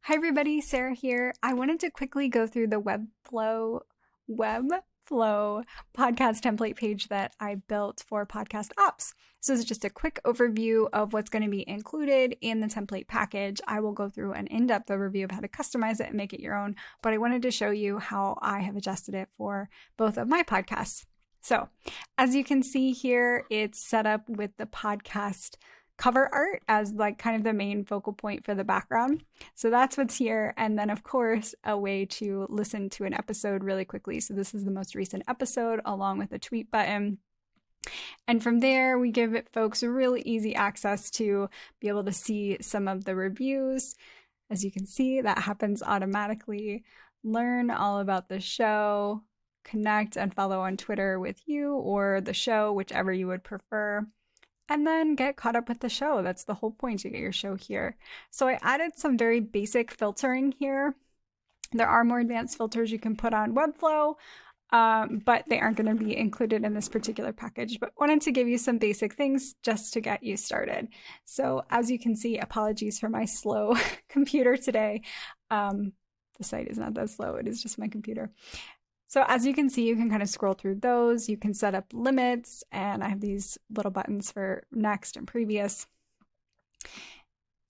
Hi everybody, Sarah here. I wanted to quickly go through the Webflow podcast template page that I built for podcast ops. So this is just a quick overview of what's going to be included in the template package. I will go through an in-depth overview of how to customize it and make it your own, but I wanted to show you how I have adjusted it for both of my podcasts. So as you can see here, it's set up with the podcast cover art as like kind of the main focal point for the background. So that's what's here. And then of course, a way to listen to an episode really quickly. So this is the most recent episode along with a tweet button. And from there, we give folks really easy access to be able to see some of the reviews. As you can see, that happens automatically. Learn all about the show, connect and follow on Twitter with you or the show, whichever you would prefer. And then get caught up with the show. That's the whole point, to get your show here. So I added some very basic filtering here. There are more advanced filters you can put on Webflow, but they aren't going to be included in this particular package. But wanted to give you some basic things just to get you started. So as you can see, apologies for my slow computer today. The site is not that slow. It is just my computer. So as you can see, you can kind of scroll through those. You can set up limits, and I have these little buttons for next and previous.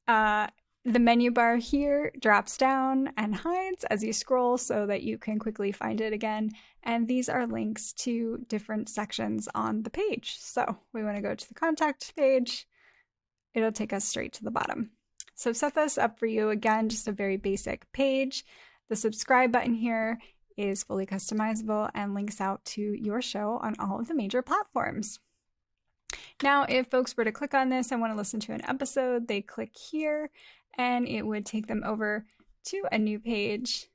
The menu bar here drops down and hides as you scroll so that you can quickly find it again. And these are links to different sections on the page. So we want to go to the contact page. It'll take us straight to the bottom. So set this up for you. Again, just a very basic page. The subscribe button here is fully customizable and links out to your show on all of the major platforms. Now, if folks were to click on this and want to listen to an episode, they click here and it would take them over to a new page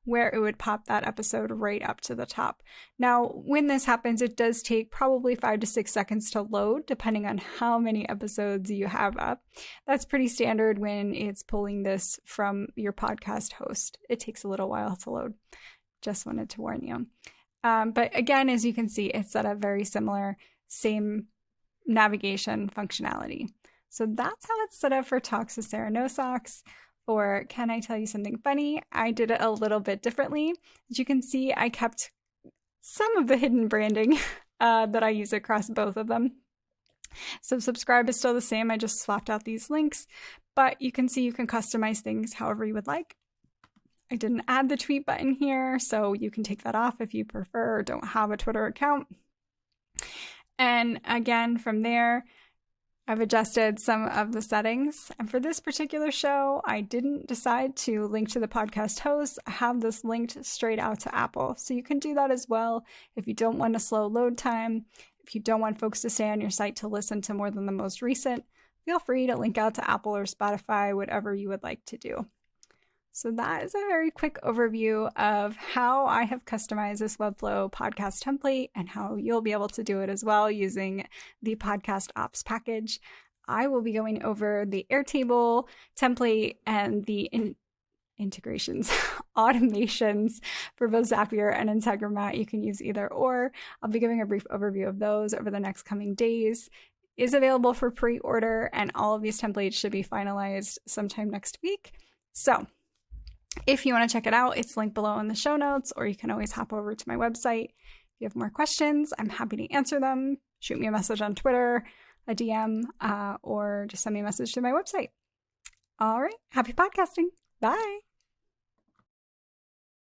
where it would pop that episode right up to the top. Now, when this happens, it does take probably 5 to 6 seconds to load, depending on how many episodes you have up. That's pretty standard when it's pulling this from your podcast host. It takes a little while to load. Just wanted to warn you. But again, as you can see, it's set up very similar, same navigation functionality. So that's how it's set up for Talks with Sarah No Socks. For Can I Tell You Something Funny? I did it a little bit differently. As you can see, I kept some of the hidden branding that I use across both of them. So subscribe is still the same. I just swapped out these links, but you can see you can customize things however you would like. I didn't add the tweet button here, so you can take that off if you prefer or don't have a Twitter account. And again, from there, I've adjusted some of the settings. And for this particular show, I didn't decide to link to the podcast host. I have this linked straight out to Apple. So you can do that as well if you don't want a slow load time. If you don't want folks to stay on your site to listen to more than the most recent, feel free to link out to Apple or Spotify, whatever you would like to do. So that is a very quick overview of how I have customized this Webflow podcast template and how you'll be able to do it as well using the podcast ops package. I will be going over the Airtable template and the integrations, automations for both Zapier and Integromat. You can use either or. I'll be giving a brief overview of those over the next coming days. It is available for pre-order, and all of these templates should be finalized sometime next week. So if you want to check it out, it's linked below in the show notes, or you can always hop over to my website. If you have more questions, I'm happy to answer them. Shoot me a message on Twitter, a DM, or just send me a message to my website. All right. Happy podcasting. Bye.